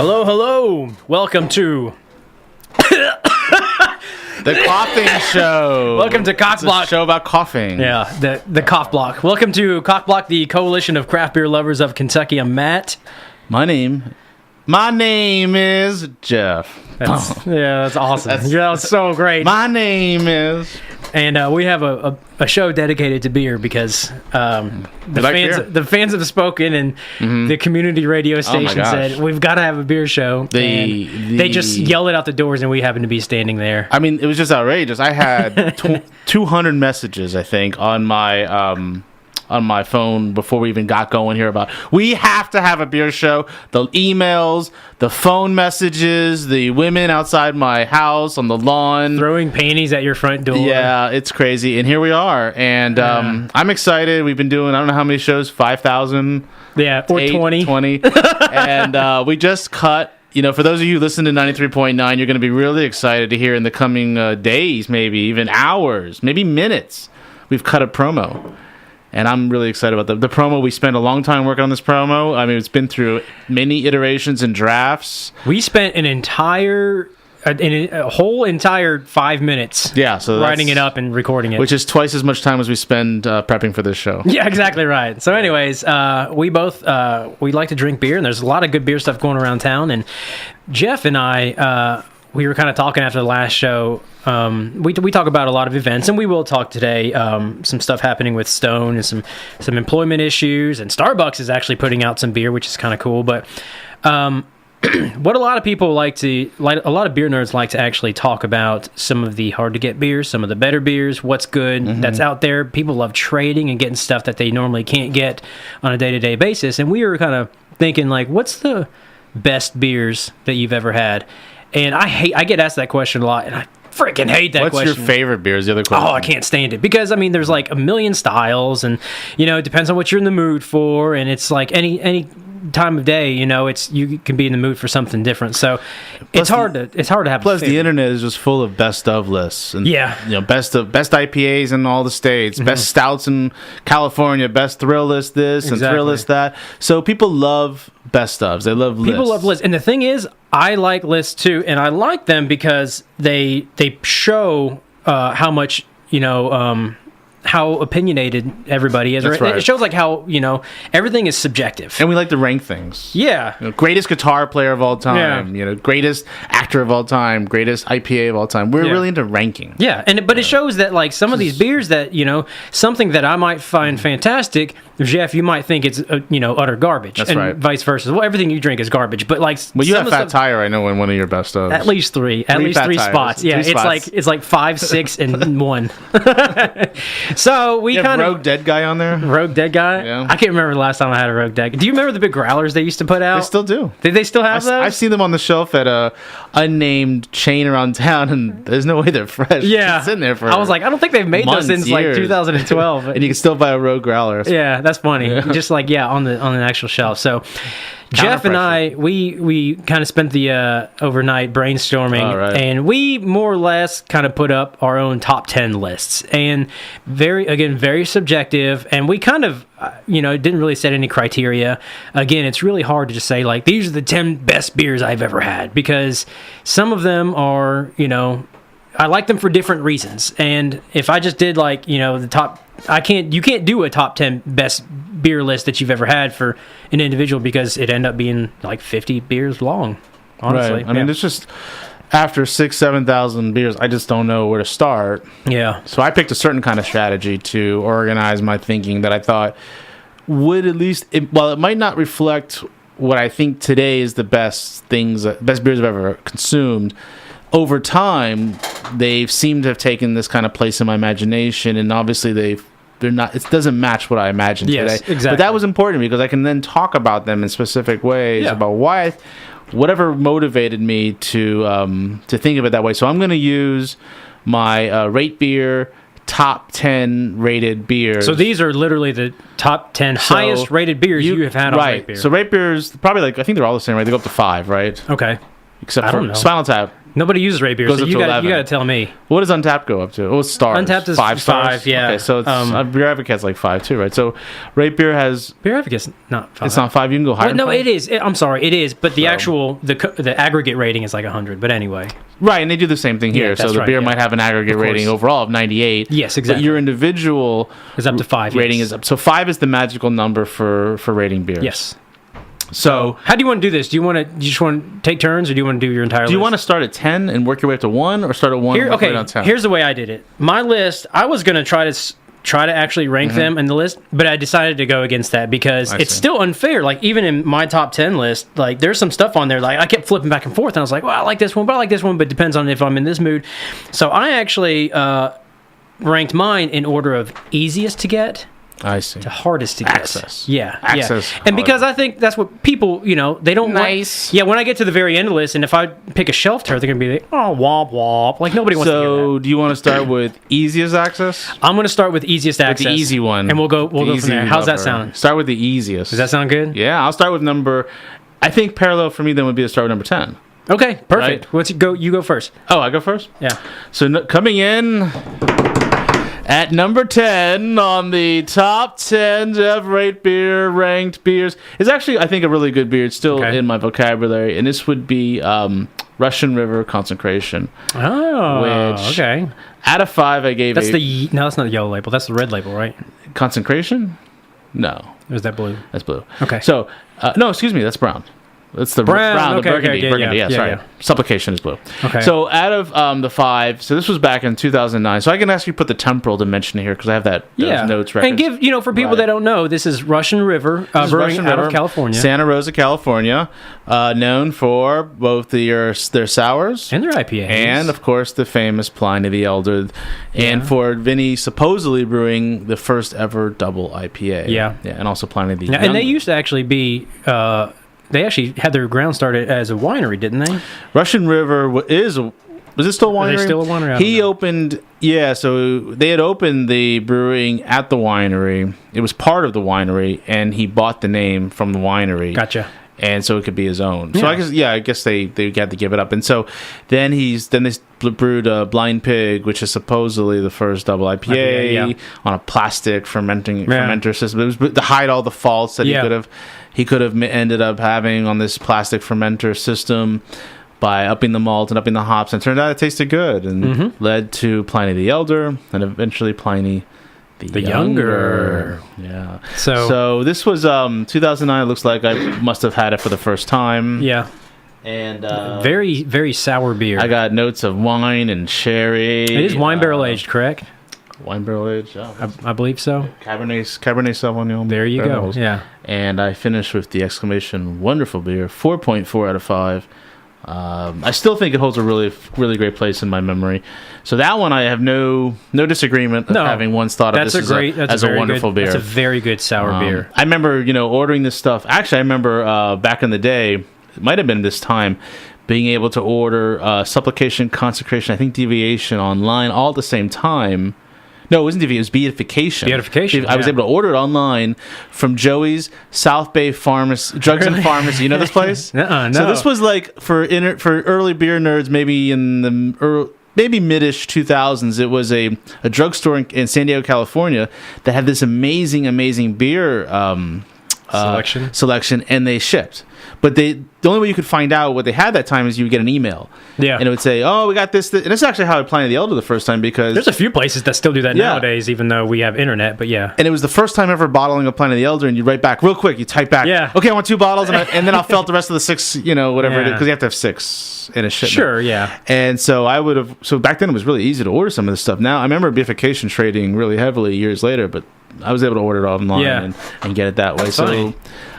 Hello, hello. Welcome to the coughing show. Welcome to COCBLOK. It's a show about coughing. Yeah, the COCBLOK. Welcome to COCBLOK, the Coalition of Craft Beer Lovers of Kentucky. I'm Matt. My name is Jeff. That's awesome. That was so great. My name is... And we have a show dedicated to beer because the fans have spoken, and the community radio station said we've got to have a beer show. They just yelled it out the doors, and we happened to be standing there. I mean, it was just outrageous. I had 200 messages, I think, on my phone before we even got going here about we have to have a beer show. The emails, the phone messages, the women outside my house on the lawn throwing panties at your front door. Yeah, it's crazy. And here we are. And I'm excited. We've been doing, I don't know how many shows, 5,000. Yeah, or 20. And we just cut. You know, for those of you who listen to 93.9, you're going to be really excited to hear in the coming days, maybe even hours, maybe minutes, we've cut a promo. And I'm really excited about the promo. We spent a long time working on this promo. I mean, it's been through many iterations and drafts. We spent a whole entire 5 minutes writing it up and recording it. Which is twice as much time as we spend prepping for this show. Yeah, exactly right. So anyways, we like to drink beer, and there's a lot of good beer stuff going around town. And Jeff and I... we were kind of talking after the last show. We talk about a lot of events, and we will talk today. Some stuff happening with Stone and some employment issues, and Starbucks is actually putting out some beer, which is kind of cool. But what a lot of people a lot of beer nerds like to actually talk about some of the hard to get beers, some of the better beers, what's good that's out there. People love trading and getting stuff that they normally can't get on a day-to-day basis. And we were kind of thinking, like, what's the best beers that you've ever had? And I get asked that question a lot, and I freaking hate that question. What's your favorite beer is the other question. Oh, I can't stand it. Because, I mean, there's like a million styles, and, you know, it depends on what you're in the mood for, and it's like any time of day, you know, you can be in the mood for something different. So it's hard to have. Plus, the internet is just full of best of lists, and you know, best IPAs in all the states, best stouts in California, best thrill list this and thrill list that. So people love best ofs. They love lists. People love lists, and the thing is, I like lists too, and I like them because they show how much, you know, how opinionated everybody is. That's right. It shows like how, you know, everything is subjective. And we like to rank things. Yeah. You know, greatest guitar player of all time, you know, greatest actor of all time, greatest IPA of all time. We're really into ranking. Yeah, but it shows that, like, some of these beers that, you know, something that I might find fantastic, Jeff, you might think it's, you know, utter garbage. That's and right. Vice versa. Well, everything you drink is garbage, but, like... Well, you have Fat Tire, I know, in one of your best of. At least three. At least three spots. Yeah, it's like 5, 6, and 1. So we kind of Rogue Dead Guy on there. Rogue Dead Guy. Yeah. I can't remember the last time I had a Rogue Dead Guy. Do you remember the big growlers they used to put out? They still do. Did they still have those? I've seen them on the shelf at a unnamed chain around town, and there's no way they're fresh. Yeah, it's in there for. I was like, I don't think they've made those since like 2012. And you can still buy a Rogue Growler. Yeah, that's funny. Yeah. Just like on the actual shelf. So. Jeff and I, we kind of spent the overnight brainstorming, and we more or less kind of put up our own top 10 lists, and very subjective, and we kind of, you know, didn't really set any criteria. Again, it's really hard to just say, like, these are the 10 best beers I've ever had, because some of them are, you know, I like them for different reasons, and if I just did, like, you know, the top... you can't do a top 10 best beer list that you've ever had for an individual, because it end up being like 50 beers long, honestly. Right. I mean, it's just after 7,000 beers, I just don't know where to start. Yeah. So I picked a certain kind of strategy to organize my thinking that I thought would at least, while it might not reflect what I think today is the best beers I've ever consumed, over time, they've seemed to have taken this kind of place in my imagination, and obviously they're not. It doesn't match what I imagined today. Exactly. But that was important because I can then talk about them in specific ways about why, whatever motivated me to think of it that way. So I'm going to use my RateBeer top 10 rated beers. So these are literally the top 10 highest rated beers you have had on RateBeer. So RateBeer's probably, like, I think they're all the same, right? They go up to 5, right? Okay. Except for Spinal Tap. Nobody uses RateBeer, Goes so up you to got 11. to tell me. What does Untapped go up to? Oh, it's stars. Untapped is 5 stars. 5, yeah. Okay, so it's Beer Advocate's like 5 too, right? So RateBeer has. Beer Advocate's not 5. It's not 5. You can go higher. Well, no, than 5? it is. I'm sorry, it is. But the actual the aggregate rating is like 100. But anyway, right, and they do the same thing here. Yeah, So that's the right, beer yeah. might have an aggregate Of rating course. overall of 98. Yes, exactly. But your individual it's up to 5. rating yes. is up. So 5 is the magical number for rating beers. Yes. So How do you want to do this? Do you just want to take turns, or do you want to do your entire? do you list? want to start at 10 and work your way up to 1, or start at 1 and work your way down 10? Here's the way I did it. My list, I was going to try to actually rank them in the list, but I decided to go against that because it's still unfair. Like, even in my top 10 list, like, there's some stuff on there. Like, I kept flipping back and forth, and I was like, well, I like this one, but I like this one, but it depends on if I'm in this mood. So I actually ranked mine in order of easiest to get I see. to hardest to get. Access. Yeah. Access. And because I think that's what people, they don't Nice. want. Yeah, when I get to the very end of the list, and if I pick a shelf turret, they're going to be like, oh, womp womp. Like, nobody wants to hear that. So do you want to start with easiest access? I'm going to start with easiest access. The easy one. And we'll go from easy there. How's that lover. sound? Start with the easiest. Does that sound good? Yeah, I'll start with number. I think parallel for me then would be to start with number 10. Okay, perfect. Right. You go first. Oh, I go first? Yeah. So coming in at number 10 on the top 10 Jeff RateBeer ranked beers is actually, I think, a really good beer. It's still Okay. in my vocabulary, and this would be Russian River Consecration. Oh, Which- okay. Out of 5, I gave That's a no, that's not the yellow label. That's the red label, right? Consecration? No, Or is that blue? that's blue. Okay. So, no, excuse me, that's brown. That's the Brown, the okay, burgundy. okay, yeah, burgundy, yeah, sorry. yeah. Supplication is blue. Okay. So out of the 5, so this was back in 2009. So I can actually put the temporal dimension here because I have those notes records. And give, for people Right. that don't know, this is Russian River This is Brewing Russian out River, of California. Santa Rosa, California, known for both their sours And their IPAs. and, of course, the famous Pliny the Elder, and Yeah. for Vinny supposedly brewing the first ever double IPA. Yeah. and also Pliny the and Younger. they used to actually be... they actually had their ground started as a winery, didn't they? Russian River was it still a winery? Are they still a winery? I don't He know. opened, so they had opened the brewing at the winery. It was part of the winery, and he bought the name from the winery. Gotcha. And so it could be his own. So Yeah. I guess they had to give it up. And so then they brewed Blind Pig, which is supposedly the first double IPA yeah. on a plastic fermenter system. It was to hide all the faults that he could have ended up having on this plastic fermenter system by upping the malt and upping the hops. And it turned out it tasted good and led to Pliny the Elder and eventually Pliny the Younger. Yeah. So this was 2009. It looks like I must have had it for the first time. Yeah. And Very, very sour beer. I got notes of wine and sherry. It is wine barrel aged, correct? Wine barrel aged. Oh, I believe so. Cabernet Sauvignon. There you barrels. go. Yeah. And I finished with the exclamation "wonderful beer," 4.4 out of 5. I still think it holds a really, really great place in my memory. So that one, I have no disagreement of having once thought of this as a wonderful beer. That's a very good sour beer. I remember, ordering this stuff. Actually, I remember back in the day, it might have been this time, being able to order supplication, consecration, I think deviation online all at the same time. No, it wasn't deviation, it was beatification. Beatification, I was able to order it online from Joey's South Bay Drugs and Pharmacy. You know this place? No. So this was like for early beer nerds, maybe in the mid-ish 2000s. It was a drugstore in San Diego, California that had this amazing beer selection, and they shipped. But the only way you could find out what they had that time is you would get an email. Yeah. And it would say, oh, we got this. And that's actually how I Pliny the Elder the first time, because... There's a few places that still do that nowadays, even though we have internet, but yeah. And it was the first time ever bottling of Pliny the Elder, and you write back real quick. You type back, okay, I want 2 bottles, and then I'll fill out the rest of the 6, whatever it is, because you have to have 6 in a shipment. Sure, yeah. And so back then it was really easy to order some of this stuff. Now, I remember beatification trading really heavily years later, but I was able to order it online and get it that way. That's funny. So...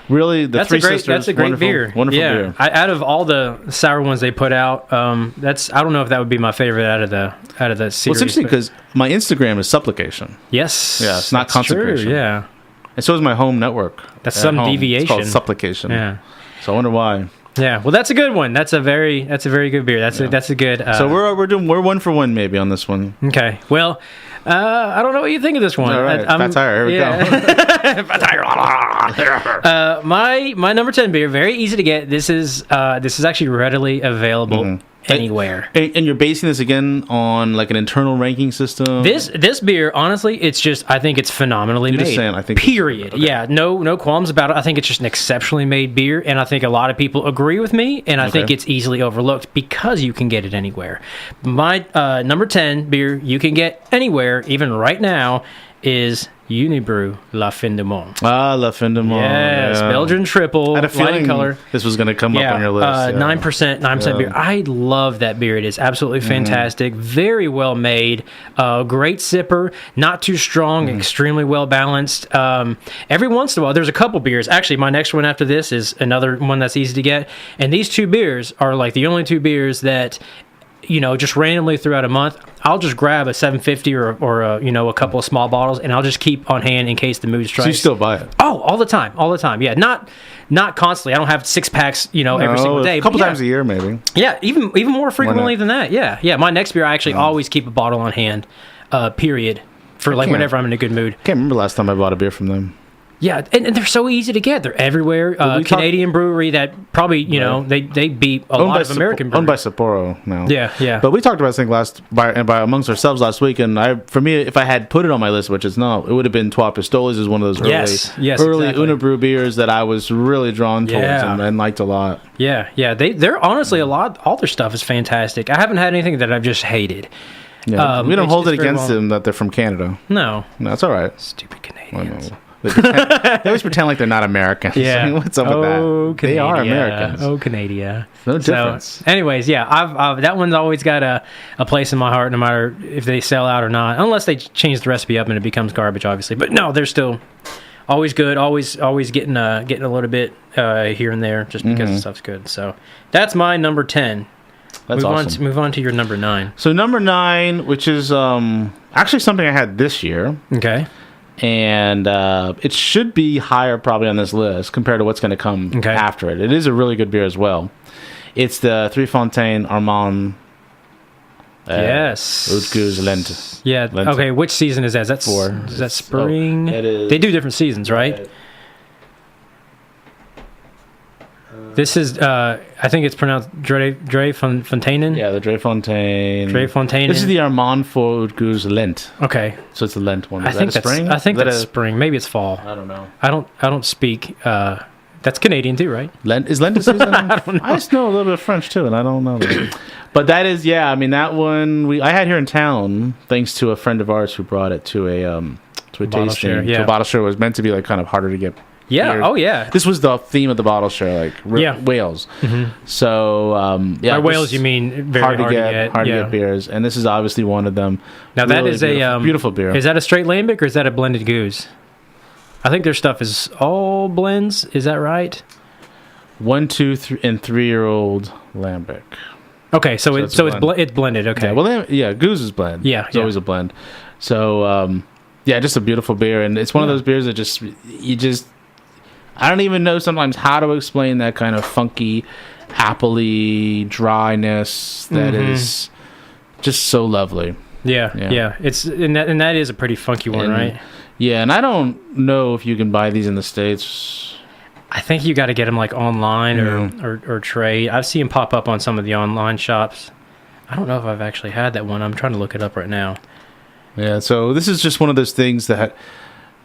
Really, Three Sisters. That's a great beer. Wonderful beer. Out of all the sour ones they put out, I don't know if that would be my favorite out of the series. Well, it's interesting because my Instagram is supplication. Yes. Yeah, it's not consecration. True, yeah. And so is my home network. That's some deviation. It's called supplication. Yeah. So I wonder why. Yeah. Well, that's a good one. That's a very good beer. That's a good. So we're 1 for 1 maybe on this one. Okay. Well, I don't know what you think of this one. All right, Fat Tire, here we go. Fat Tire. My number 10 beer, very easy to get. This is actually readily available anywhere. And you're basing this again on like an internal ranking system? This beer, honestly, I think it's phenomenally made. Just saying, I think period. Okay. Yeah, no qualms about it. I think it's just an exceptionally made beer, and I think a lot of people agree with me, and I think it's easily overlooked because you can get it anywhere. My number 10 beer you can get anywhere, even right now, is Unibrew La Fin du Monde. La Fin du Monde. Yes, Belgian triple, I had a feeling color. This was going to come up on your list. 9% beer. I love that beer. It is absolutely fantastic. Very well made. Great sipper. Not too strong. Extremely well balanced. Every once in a while, there's a couple beers. Actually, my next one after this is another one that's easy to get. And these two beers are like the only two beers that, just randomly throughout a month, I'll just grab a 750 or a couple of small bottles, and I'll just keep on hand in case the mood strikes. So you still buy it? Oh, all the time. Yeah, not constantly. I don't have 6 packs, every single day. A couple times a year, maybe. Yeah, even more frequently than that. Yeah. My next beer, I actually always keep a bottle on hand. Period. For whenever I'm in a good mood. Can't remember last time I bought a beer from them. Yeah, and they're so easy to get. They're everywhere. Canadian brewery that probably, they beat a lot of American breweries. Owned by Sapporo now. Yeah. But we talked about this thing by amongst ourselves last week, and for me, if I had put it on my list, which it's not, it would have been Trois Pistoles is one of those early exactly. Unibrew beers that I was really drawn towards and liked a lot. Yeah. They're honestly all their stuff is fantastic. I haven't had anything that I've just hated. Yeah, we don't hold it against them that they're from Canada. No, that's all right. Stupid Canadians. They always pretend like they're not Americans. Yeah. What's up with that? Canada. They are Americans. Oh, Canada. No difference. So, anyways, I've that one's always got a place in my heart, no matter if they sell out or not, unless they change the recipe up and it becomes garbage, obviously. But no, they're still always good. Always getting a little bit here and there just because the stuff's good. So that's my number 10. That's awesome. Move on to your number 9. So number 9, which is actually something I had this year. Okay. And it should be higher probably on this list compared to what's going to come after it. It is a really good beer as well. It's the Three Fontaine Armand. Yes. Haute Gueuze Lent. Yeah. Lent. Okay. Which season is that? Is that spring? It is. They do different seasons, right? This is, I think it's pronounced Dre Fontainen. Yeah, the Dre Fontaine. This is the Armand Haute Gueuze Lent. Okay. So it's a Lent one. I think that's spring. Maybe it's fall. I don't know. I don't speak. That's Canadian too, right? Is Lent a season? I don't know. I just know a little bit of French too, and I don't know that. But that is, I mean, that one I had here in town thanks to a friend of ours who brought it to a tasting. Share, to a bottle share. It was meant to be like kind of harder to get. Yeah. Beer. Oh, yeah. This was the theme of the bottle share, Wales. Mm-hmm. So, by Wales, you mean very hard to get beers, and this is obviously one of them. Now really that is a beautiful beer. Is that a straight lambic or is that a blended goose? I think their stuff is all blends. Is that right? 1, 2, 3, and 3-year-old lambic. Okay, so it's blended. Okay. Yeah, well, goose is blend. Yeah, it's always a blend. So, just a beautiful beer, and it's one of those beers that I don't even know sometimes how to explain that kind of funky, appley dryness that is just so lovely. Yeah. It's and that is a pretty funky one, right? Yeah, and I don't know if you can buy these in the States. I think you got to get them like online or trade. I've seen them pop up on some of the online shops. I don't know if I've actually had that one. I'm trying to look it up right now. Yeah, so this is just one of those things that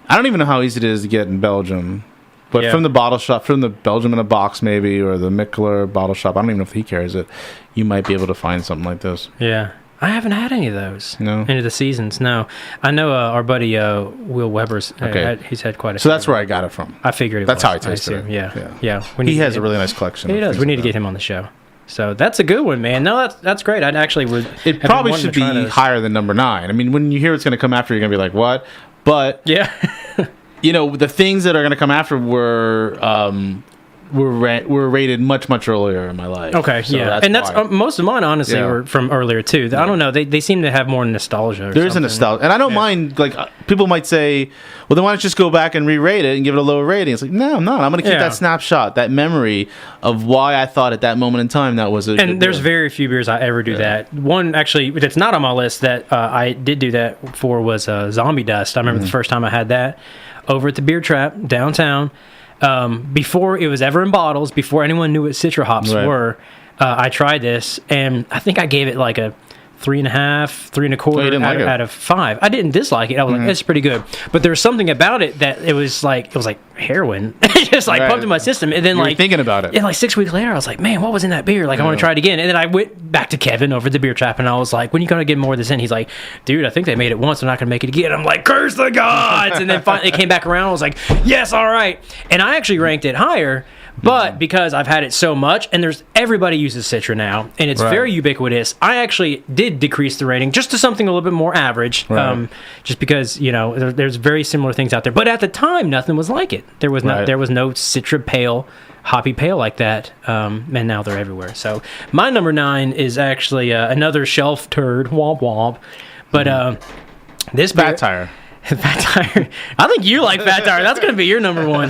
I don't even know how easy it is to get in Belgium. But from the bottle shop, from the Belgium in a box maybe, or the Mikkeler bottle shop, I don't even know if he carries it, you might be able to find something like this. Yeah. I haven't had any of those. No? Any of the seasons, no. I know our buddy Will Weber's, he's had quite a few. So that's where I got it from. I figured it That's was. how I tasted it. Yeah. He has a really nice collection. He does. We need to get him on the show. So that's a good one, man. No, that's great. I'd actually would. It probably should be higher than number 9. I mean, when you hear what's going to come after, you're going to be like, what? But yeah. the things that are going to come after were were rated much earlier in my life. Okay, So yeah, and that's why. most of mine. Honestly, Yeah. were from earlier too. I don't know. They seem to have more nostalgia. There is a nostalgia, and I don't mind. Like people might say, "Well, then why don't you just go back and re-rate it and give it a lower rating?" It's like, no, I'm not. I'm going to keep that snapshot, that memory of why I thought at that moment in time that was a. And there's deal. very few beers I ever do that. One actually that's not on my list that I did do that for was Zombie Dust. I remember the first time I had that over at the Beer Trap downtown. Before it was ever in bottles, before anyone knew what Citra hops were, I tried this, and I think I gave it like a 3.5, 3.25 out of 5. I didn't dislike it. I was like, it's pretty good. But there was something about it that it was like heroin. It just like pumped in my system. And then thinking about it. And like 6 weeks later, I was like, man, what was in that beer? Like I want to try it again. And then I went back to Kevin over at the Beer Trap, and I was like, when are you gonna get more of this in? He's like, dude, I think they made it once. They're not gonna make it again. I'm like, curse the gods. And then finally it came back around. I was like, yes, all right. And I actually ranked it higher. But because I've had it so much, and everybody uses Citra now, and it's very ubiquitous, I actually did decrease the rating just to something a little bit more average, just because there's very similar things out there. But at the time, nothing was like it. There was no Citra pale, hoppy pale like that, and now they're everywhere. So my number 9 is actually another shelf turd, womp womp, but this beer, Fat Tire. Fat Tire. I think you like Fat Tire. That's going to be your number 1.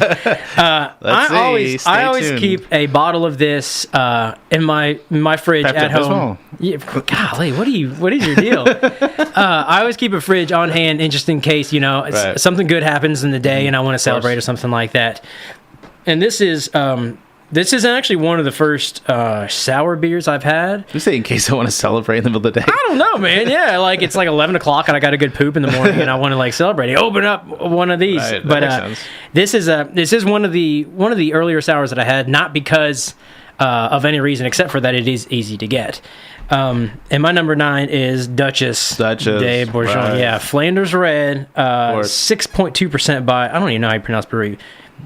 I always keep a bottle of this in my fridge at home. Yeah, golly, what is your deal? I always keep a fridge on hand, and just in case something good happens in the day, and I want to celebrate or something like that. And this is actually one of the first sour beers I've had. You say in case I want to celebrate in the middle of the day. I don't know, man. Yeah, like it's like 11 o'clock and I got a good poop in the morning and I want to like celebrate. Open up one of these. Right, but this is one of the earlier sours that I had, not because of any reason except for that it is easy to get. And my number 9 is Duchess de Bourgogne. Right. Yeah, Flanders Red, 6.2% by, I don't even know how you pronounce brewery.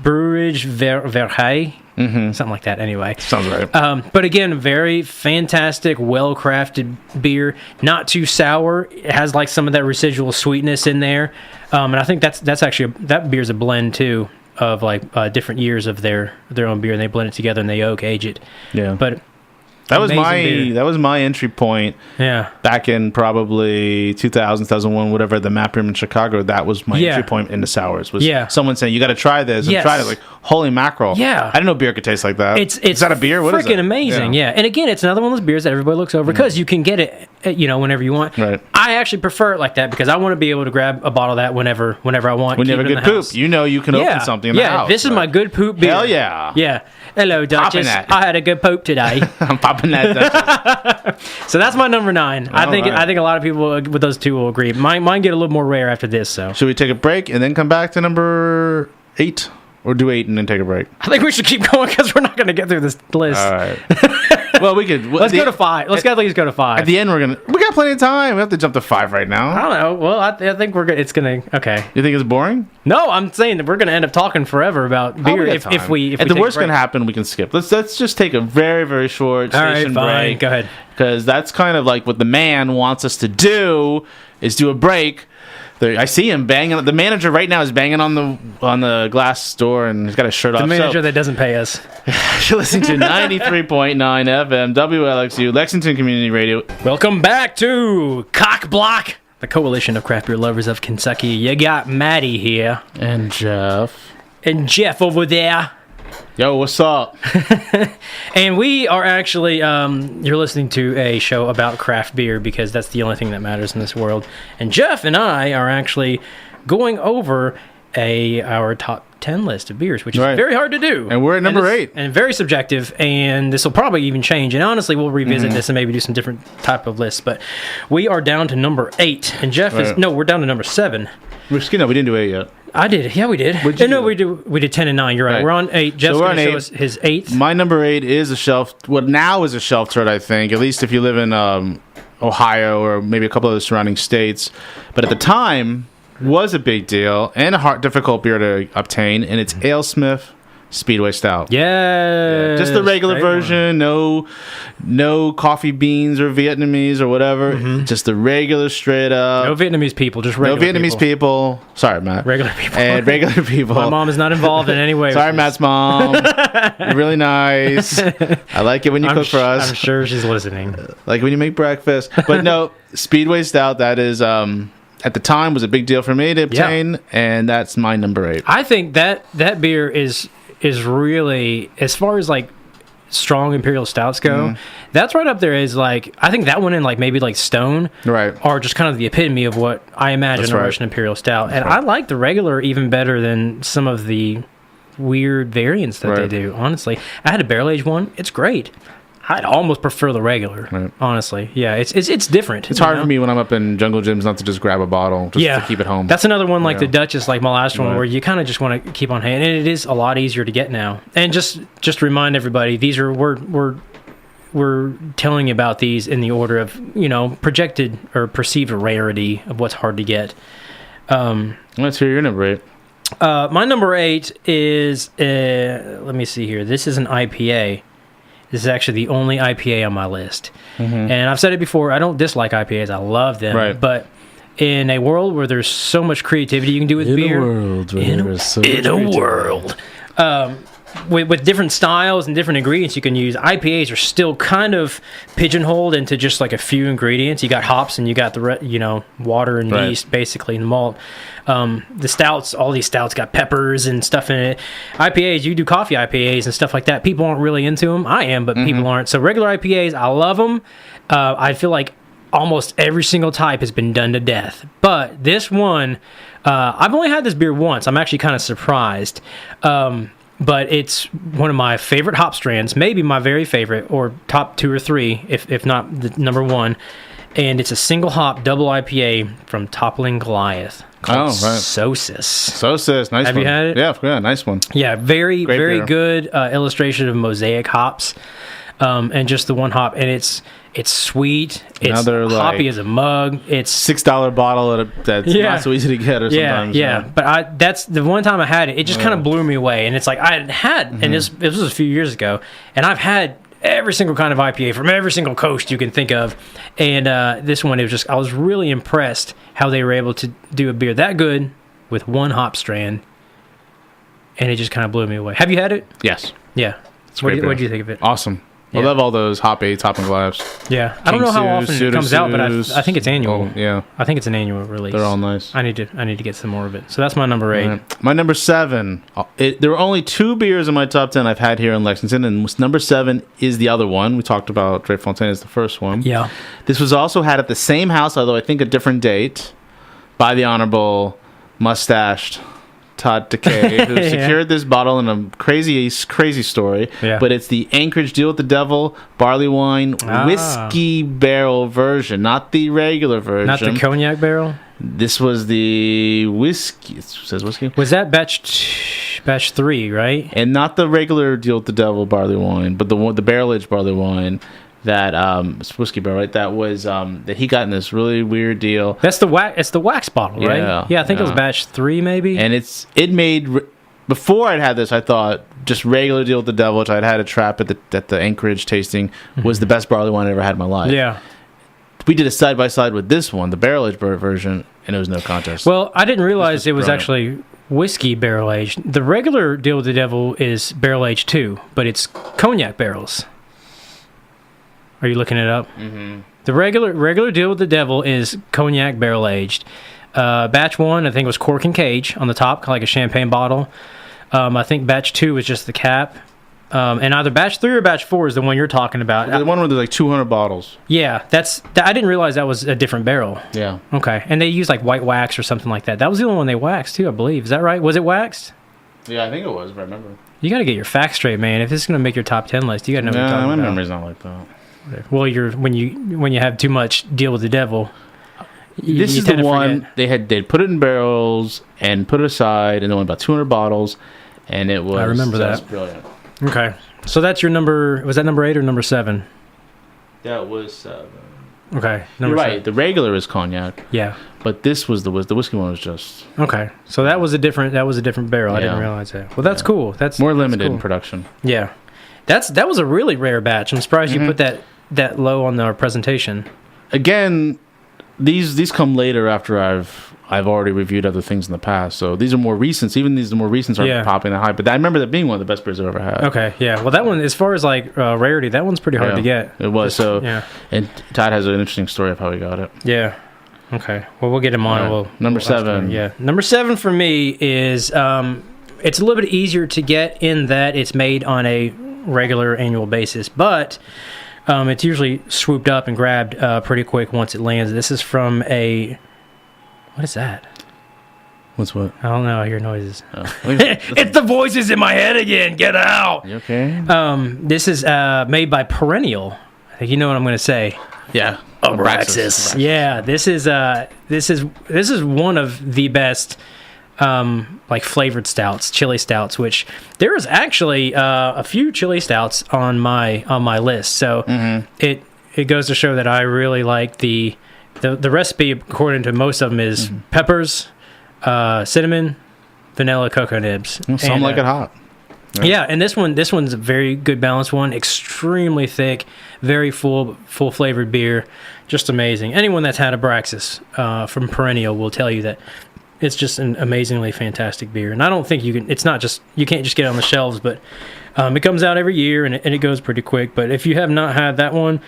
Brewerage Verheij. Something like that anyway. Sounds right. But again, very fantastic, well-crafted beer. Not too sour. It has like some of that residual sweetness in there. And I think that's actually, that beer's a blend too of like different years of their own beer, and they blend it together and they oak age it. Yeah. But that was my entry point. Yeah. Back in probably 2000, 2001, whatever, the map room in Chicago, that was my entry point into sours. Was someone saying, you got to try this. And tried it, like, holy mackerel. Yeah. I didn't know beer could taste like that. Is that a beer? What is it? Freaking amazing, yeah. And again, it's another one of those beers that everybody looks over because you can get it, whenever you want. Right. I actually prefer it like that because I want to be able to grab a bottle of that whenever I want. When you have a good poop, you can open something in the house. Yeah, this is my good poop beer. Hell yeah. Yeah. Hello, Duchess. I had a good poop today. I'm popping that, Duchess. So that's my number 9. I think a lot of people with those two will agree. Mine get a little more rare after this. So should we take a break and then come back to number 8, or do 8 and then take a break? I think we should keep going because we're not going to get through this list. All right. Well, we could. Let's go to 5. Let's at least go to 5. At the end, we got plenty of time. We have to jump to 5 right now. I don't know. Well, I think we're good. It's gonna. Okay. You think it's boring? No, I'm saying that we're gonna end up talking forever about beer if we. If the worst can happen, we can skip. Let's just take a very, very short station break. Go ahead. Because that's kind of like what the man wants us to do is do a break. I see him banging. The manager right now is banging on the glass door, and he's got his shirt off. The manager that doesn't pay us. You're listening to 93.9 FM WLXU Lexington Community Radio. Welcome back to COCBLOK, the coalition of craft beer lovers of Kentucky. You got Maddie here and Jeff over there. Yo, what's up? And we are actually, you're listening to a show about craft beer because that's the only thing that matters in this world. And Jeff and I are actually going over our top 10 list of beers, which is very hard to do. And we're at number 8. And very subjective, and this will probably even change. And honestly, we'll revisit this and maybe do some different type of lists. But we are down to number 8. And Jeff we're down to number 7. We didn't do 8 yet. I did. Yeah, we did. We did 10 and 9. You're right. We're on 8. Jeff's going to show us his 8th. My number 8 is a shelf. What now is a shelf turd, I think. At least if you live in Ohio or maybe a couple of the surrounding states. But at the time, was a big deal and a difficult beer to obtain. And it's AleSmith Speedway Stout. Yeah, Just the regular version. No coffee beans or Vietnamese or whatever. Just the regular, straight up. No Vietnamese people, just regular No Vietnamese people. Sorry, Matt. Regular people. And regular people. My mom is not involved in any way. Sorry, Matt's mom. You're really nice. I like it when you cook for us. I'm sure she's listening. Like when you make breakfast. But no, Speedway Stout, that is, at the time, was a big deal for me to obtain, and that's my number 8. I think that beer is really, as far as like strong imperial stouts go, that's right up there. Is like, I think that one and like maybe like Stone are just kind of the epitome of what I imagine a Russian imperial stout. And I like the regular even better than some of the weird variants that they do. Honestly, I had a barrel aged one. It's great. I'd almost prefer the regular, honestly. Yeah, it's different. It's hard for me when I'm up in jungle gyms not to just grab a bottle to keep it home. That's another one like the Duchess, like my last one, where you kind of just want to keep on hand. And it is a lot easier to get now. And just to remind everybody, these are we're telling you about these in the order of, projected or perceived rarity of what's hard to get. Let's hear your number 8. My number 8 is let me see here. This is an IPA. This is actually the only IPA on my list. And I've said it before, I don't dislike IPAs. I love them. But in a world where there's so much creativity you can do with beer... In a world with different styles and different ingredients you can use, IPAs are still kind of pigeonholed into just like a few ingredients. You got hops and you got the water and yeast, basically, and malt. The stouts, all these stouts got peppers and stuff in it. IPAs, you do coffee IPAs and stuff like that. People aren't really into them. I am, but people aren't. So regular IPAs, I love them. I feel like almost every single type has been done to death. But this one, I've only had this beer once. I'm actually kind of surprised. But it's one of my favorite hop strands, maybe my very favorite, or top 2 or 3, if not the number 1. And it's a single hop double IPA from Toppling Goliath called Sosis. Nice. Have you had it? Yeah, nice one. Yeah, very good illustration of mosaic hops, and just the one hop, and it's sweet. It's hoppy as a mug. It's $6 bottle that's not so easy to get. Or sometimes, But that's the one time I had it. It just kind of blew me away, and it's like I had, and this was a few years ago, and I've had every single kind of IPA from every single coast you can think of, and this one, I was really impressed how they were able to do a beer that good with one hop strand, and it just kind of blew me away. Have you had it? Yes. Yeah. What do you think of it? Awesome. I love all those hoppy Toppling Glass. Yeah, I don't know how often it comes out, but I think it's annual. Yeah, I think it's an annual release. They're all nice. I need to get some more of it. So that's my number 8. Right. My number 7. There were only 2 beers in my top 10 I've had here in Lexington, and number 7 is the other one. We talked about Drake Fontaine as the first one. Yeah. This was also had at the same house, although I think a different date, by the Honorable Mustached Todd Decay, who secured this bottle in a crazy story. Yeah. But it's the Anchorage Deal with the Devil barley wine whiskey barrel version, not the regular version. Not the cognac barrel? This was the whiskey. It says whiskey. Was that batch 3, right? And not the regular Deal with the Devil barley wine, but the barrel aged barley wine. That it's whiskey barrel, right? That was that he got in this really weird deal. That's the wax. It's the wax bottle, right? Yeah, I think it was batch 3, maybe. And it made before I'd had this, I thought just regular Deal with the Devil, which I'd had a trap at the Anchorage tasting, was the best barley wine I ever had in my life. Yeah, we did a side by side with this one, the barrel aged version, and it was no contest. Well, I didn't realize it was actually whiskey barrel aged. The regular Deal with the Devil is barrel aged too, but it's cognac barrels. Are you looking it up? Mm-hmm. The regular Deal with the Devil is cognac barrel aged. Batch 1, I think, was cork and cage on the top, kind of like a champagne bottle. I think batch 2 was just the cap. And either batch 3 or batch 4 is the one you're talking about. The one where there's like 200 bottles. Yeah, I didn't realize that was a different barrel. Yeah. Okay, and they use like white wax or something like that. That was the only one they waxed too, I believe. Is that right? Was it waxed? Yeah, I think it was, if I remember. You got to get your facts straight, man. If this is going to make your top 10 list, you got to know what you're talking about. My memory's not like that. Well, when you have too much Deal with the Devil. This is the one they'd put it in barrels and put it aside, and they went about 200 bottles, and it was. I remember that. That's brilliant. Okay, so that's your number. Was that number 8 or number 7? That was 7. Okay. You're right. The regular is cognac. Yeah. But this was the whiskey one was just Okay. So that was a different barrel. I didn't Yeah. realize that. Well, that's cool. That's more limited cool. in production. Yeah. That was a really rare batch. I'm surprised you put that low on our presentation. Again, these come later after I've already reviewed other things in the past. So these are more recent. Even these more recents are popping that high. But I remember that being one of the best beers I've ever had. Okay, yeah. Well, that one, as far as like rarity, that one's pretty hard to get. It was. So yeah. And Todd has an interesting story of how he got it. Yeah. Okay. Well, we'll get him on. Right. Number 7. Yeah. Number 7 for me is it's a little bit easier to get in that it's made on a regular annual basis, but it's usually swooped up and grabbed pretty quick once it lands. This is from a... What is that? What's what? I don't know. I hear noises. Oh. It's the voices in my head again. Get out. You okay? This is made by Perennial. I think you know what I'm going to say. Yeah. Abraxas. Yeah, this is one of the best like flavored stouts, chili stouts. Which there is actually a few chili stouts on my list. So it goes to show that I really like the recipe. According to most of them, is peppers, cinnamon, vanilla, cocoa nibs. Some like it hot. Yeah, and this one's a very good balanced one. Extremely thick, very full flavored beer, just amazing. Anyone that's had Abraxas from Perennial will tell you that it's just an amazingly fantastic beer. And I don't think you can. It's not just you can't just get it on the shelves, but it comes out every year and it goes pretty quick. But if you have not had that one,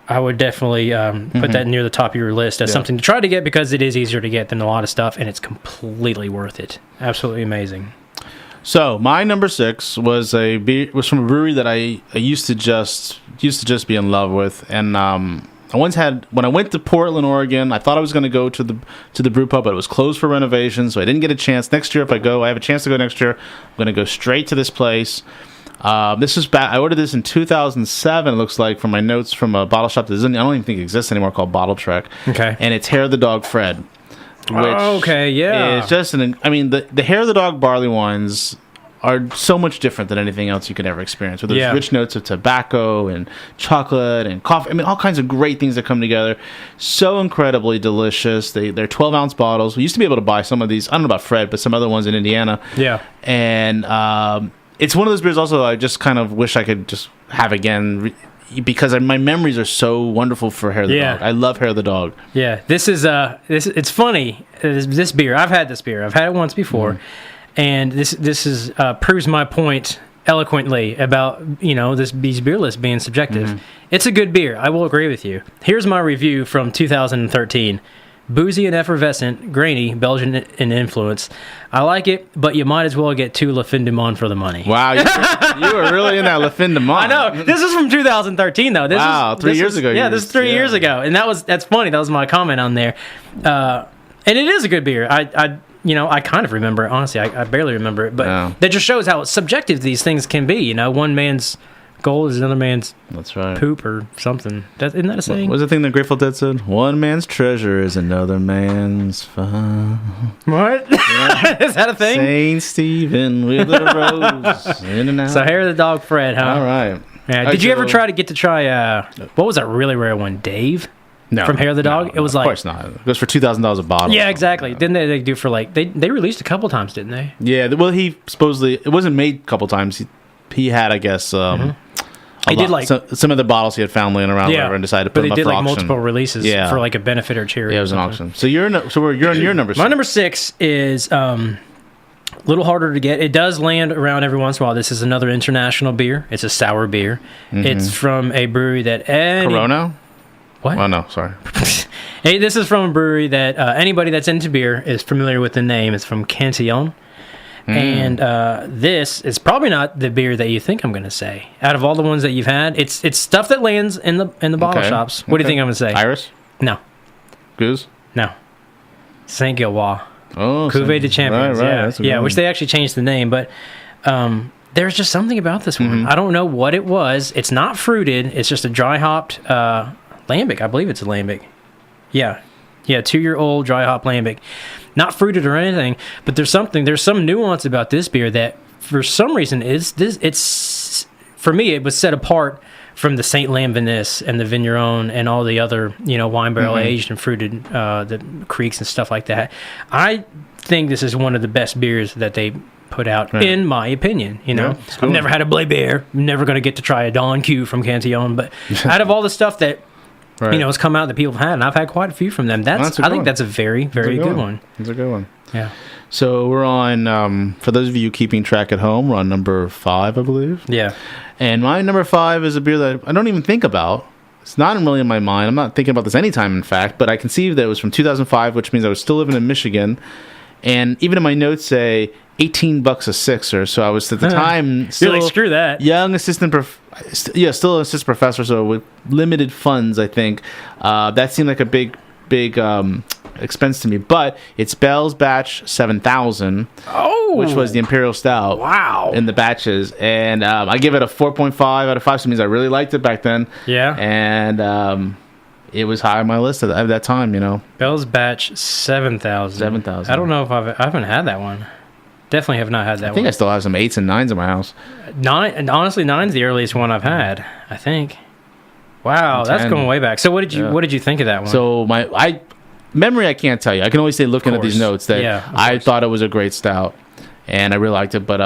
I would definitely put that near the top of your list as something to try to get because it is easier to get than a lot of stuff, and it's completely worth it. Absolutely amazing. So my number 6 was from a brewery that I used to just be in love with, and I once had when I went to Portland, Oregon. I thought I was going to go to the brew pub, but it was closed for renovation, so I didn't get a chance. Next year, if I have a chance to go next year, I'm going to go straight to this place. This is back. I ordered this in 2007. It looks like from my notes from a bottle shop that I don't even think exists anymore, called Bottle Trek. Okay, and it's Hair of the Dog Fred. Which yeah. It's just the Hair of the Dog barley wines are so much different than anything else you could ever experience. Where there's rich notes of tobacco and chocolate and coffee. I mean, all kinds of great things that come together. So incredibly delicious. They're 12-ounce bottles. We used to be able to buy some of these. I don't know about Fred, but some other ones in Indiana. Yeah. And it's one of those beers also I just kind of wish I could just have again because my memories are so wonderful for Hair of the Dog. I love Hair of the Dog. Yeah, this is it's funny. This beer, I've had this beer. I've had it once before, and this is proves my point eloquently about these beer lists being subjective. It's a good beer. I will agree with you. Here's my review from 2013. Boozy and effervescent, grainy, Belgian in influence. I like it, but you might as well get 2 Le Fin du Monde for the money. Wow, you were really in that Le Fin du Monde. I know. This is from 2013, though. Wow, 3 years ago. Yeah, this is 3 years ago, and that's funny. That was my comment on there. And it is a good beer. I kind of remember it. Honestly, I barely remember it, but that just shows how subjective these things can be. One man's gold is another man's poop or something. Isn't that a saying? What was the thing that Grateful Dead said? One man's treasure is another man's fun. What? Yeah. Is that a thing? Saint Stephen with a rose in and out. So Hair of the Dog Fred, huh? All right. Yeah. Did you ever try what was that really rare one? Dave? No. From Hair of the Dog? It was of course not. It goes for $2,000 a bottle. Yeah, exactly. Didn't they do for they released a couple times, didn't they? Yeah. Well, he supposedly, it wasn't made a couple times. He had, I guess, he did some of the bottles he had found laying around, and decided to put them up for auction. But he did multiple releases for a benefit or charity. Yeah, it was an auction. So you're on your number 6. My number 6 is a little harder to get. It does land around every once in a while. This is another international beer. It's a sour beer. It's from a brewery that Corona. What? Oh no, sorry. Hey, this is from a brewery that anybody that's into beer is familiar with the name. It's from Cantillon. And this is probably not the beer that you think I'm going to say. Out of all the ones that you've had, it's stuff that lands in the bottle shops. What do you think I'm going to say? Iris? No. Goose? No. Saint Gilloise. Oh, Cuvée de Champions. Right, yeah, which they actually changed the name, but there's just something about this one. I don't know what it was. It's not fruited. It's just a dry hopped lambic. I believe it's a lambic. Yeah, 2-year-old dry hop lambic. Not fruited or anything, but there's some nuance about this beer that for some reason it's for me it was set apart from the Saint Lambenis and the Vigneron and all the other, wine barrel aged and fruited, the creeks and stuff like that. I think this is one of the best beers that they put out, in my opinion. Cool. I've never had a BlaBeer. I'm never going to get to try a Don Q from Cantillon, but out of all the stuff that has come out that people have had, and I've had quite a few from them. I think that's a very, very good one. It's a good one. Yeah. So we're on, for those of you keeping track at home, we're on number 5, I believe. Yeah. And my number 5 is a beer that I don't even think about. It's not really in my mind. I'm not thinking about this anytime, in fact, but I can see that it was from 2005, which means I was still living in Michigan. And even in my notes say $18 a sixer. So I was at the time still You're like, screw that. Young assistant still an assistant professor, so with limited funds, I think. That seemed like a big expense to me. But it's Bell's Batch 7000, which was the Imperial Stout. Wow. In the batches. And I give it a 4.5 out of 5, so it means I really liked it back then. Yeah. And it was high on my list at that time, Bell's Batch 7000. 7000. I don't know if I haven't had that one. Definitely have not had that one. I think I still have some 8s and 9s in my house. 9, and honestly, 9's the earliest one I've had, I think. Wow, that's going way back. So what did you think of that one? So memory, I can't tell you. I can always say, looking at these notes, that I thought it was a great stout, and I really liked it. But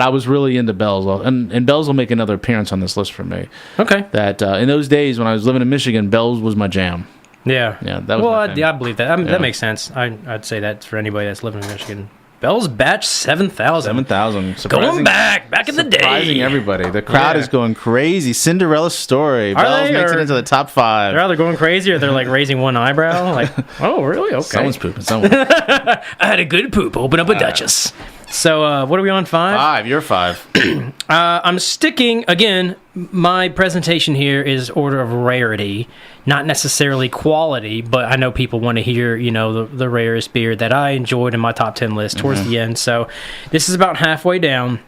I was really into Bell's, and Bell's will make another appearance on this list for me. Okay. That in those days when I was living in Michigan, Bell's was my jam. Yeah. Yeah. That was I believe that. That makes sense. I'd say that for anybody that's living in Michigan. Bell's Batch 7000. 7000. Going back in the day. Surprising everybody. The crowd is going crazy. Cinderella Story. Bell's makes it into the top 5. They're either going crazy or they're like raising one eyebrow. Like, oh, really? Okay. Someone's pooping. Someone. I had a good poop. Open up a Duchess. So, what are we on, 5? 5. You're 5. I'm sticking, again, my presentation here is order of rarity, not necessarily quality, but I know people want to hear, the rarest beer that I enjoyed in my top 10 list towards the end. So, this is about halfway down.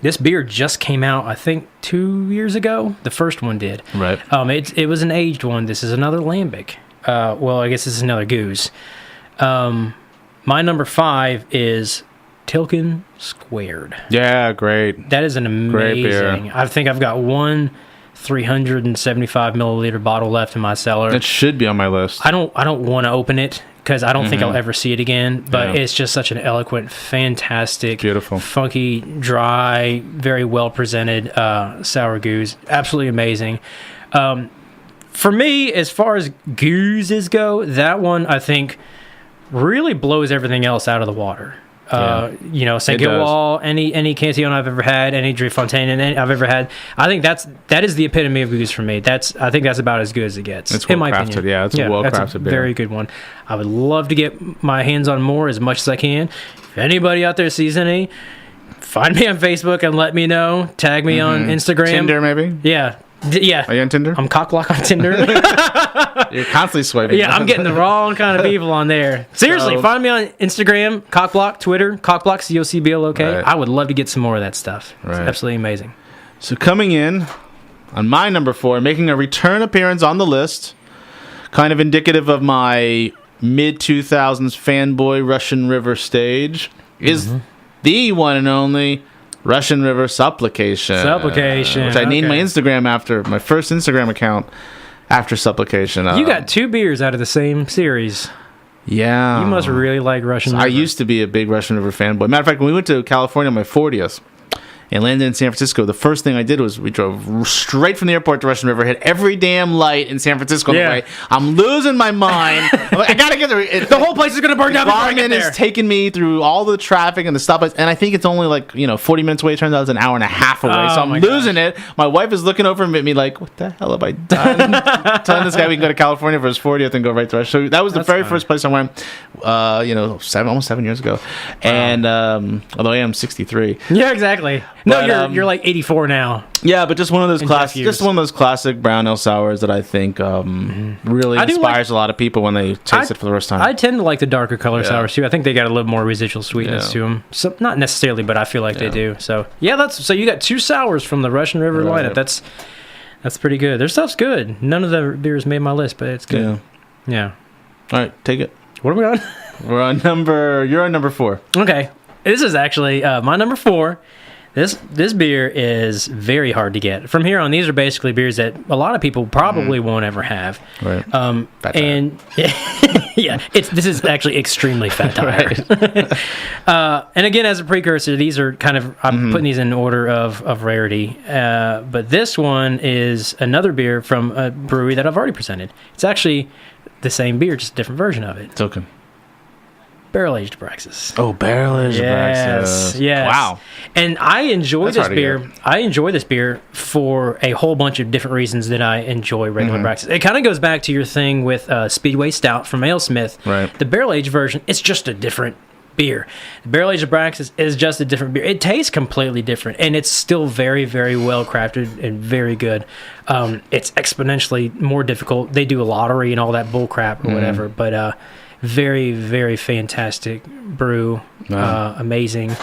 This beer just came out, I think, 2 years ago. The first one did. Right. It was an aged one. This is another lambic. I guess this is another goose. My number 5 is Tilken Squared. Yeah, great. That is an amazing. I think I've got one 375 milliliter bottle left in my cellar. It should be on my list. I don't want to open it because I don't think I'll ever see it again. But it's just such an eloquent, fantastic, beautiful, funky, dry, very well presented sour goose. Absolutely amazing. For me, as far as gooses go, that one I think really blows everything else out of the water. St. Gilwall, any Cantillon I've ever had, any Driefontein I've ever had, I think that is the epitome of goose for me. I think that's about as good as it gets. It's well crafted, it's a well crafted beer. Very good one. I would love to get my hands on more as much as I can. If anybody out there sees any, find me on Facebook and let me know. Tag me on Instagram. Tinder, maybe? Yeah. Yeah. Are you on Tinder? I'm COCBLOK on Tinder. You're constantly swiping. Yeah, I'm getting the wrong kind of people on there. Seriously, find me on Instagram, COCBLOK, Twitter, COCBLOK, COCBLOK. Right. I would love to get some more of that stuff. It's absolutely amazing. So coming in on my number 4, making a return appearance on the list, kind of indicative of my mid-2000s fanboy Russian River stage, is the one and only Russian River Supplication. Which I named my Instagram after, my first Instagram account after Supplication. You got 2 beers out of the same series. Yeah. You must really like Russian River. I used to be a big Russian River fanboy. Matter of fact, when we went to California on my 40th, and landed in San Francisco, the first thing I did was we drove straight from the airport to Russian River, hit every damn light in San Francisco on the way. I'm losing my mind. I gotta get there. The whole place is gonna burn down before I get there. Garmin is taking me through all the traffic and the stoplights, and I think it's only 40 minutes away. It turns out it's an hour and a half away, so I'm losing it. My wife is looking over at me like, "What the hell have I done?" Telling this guy we can go to California for his 40th and go right to Russian. So that was the very first place I went. Almost 7 years ago, and although I am 63. Yeah, exactly. No, you're like 84 now. Yeah, but just one of those classic brown ale sours that I think really inspires a lot of people when they taste it for the first time. I tend to like the darker color sours too. I think they got a little more residual sweetness to them. So not necessarily, but I feel like they do. So yeah, so you got 2 sours from the Russian River lineup. That's pretty good. Their stuff's good. None of the beers made my list, but it's good. Yeah. All right, take it. What are we on? You're on number 4. Okay. This is actually my number 4. This beer is very hard to get. From here on, these are basically beers that a lot of people probably won't ever have. Right. And yeah, this is actually extremely fat tire. Right. And again, as a precursor, these are kind of, I'm putting these in order of rarity. But this one is another beer from a brewery that I've already presented. It's actually the same beer, just a different version of it. It's okay. Barrel-aged Abraxas. Oh, barrel-aged Abraxas. Yes. Wow. And I enjoy That's this hard to beer. get. I enjoy this beer for a whole bunch of different reasons that I enjoy regular Abraxas. It kind of goes back to your thing with Speedway Stout from AleSmith. Right. The barrel-aged version, it's just a different beer. The barrel-aged Abraxas is just a different beer. It tastes completely different, and it's still very, very well crafted and very good. It's exponentially more difficult. They do a lottery and all that bull crap or whatever, but very, very fantastic brew. Amazing.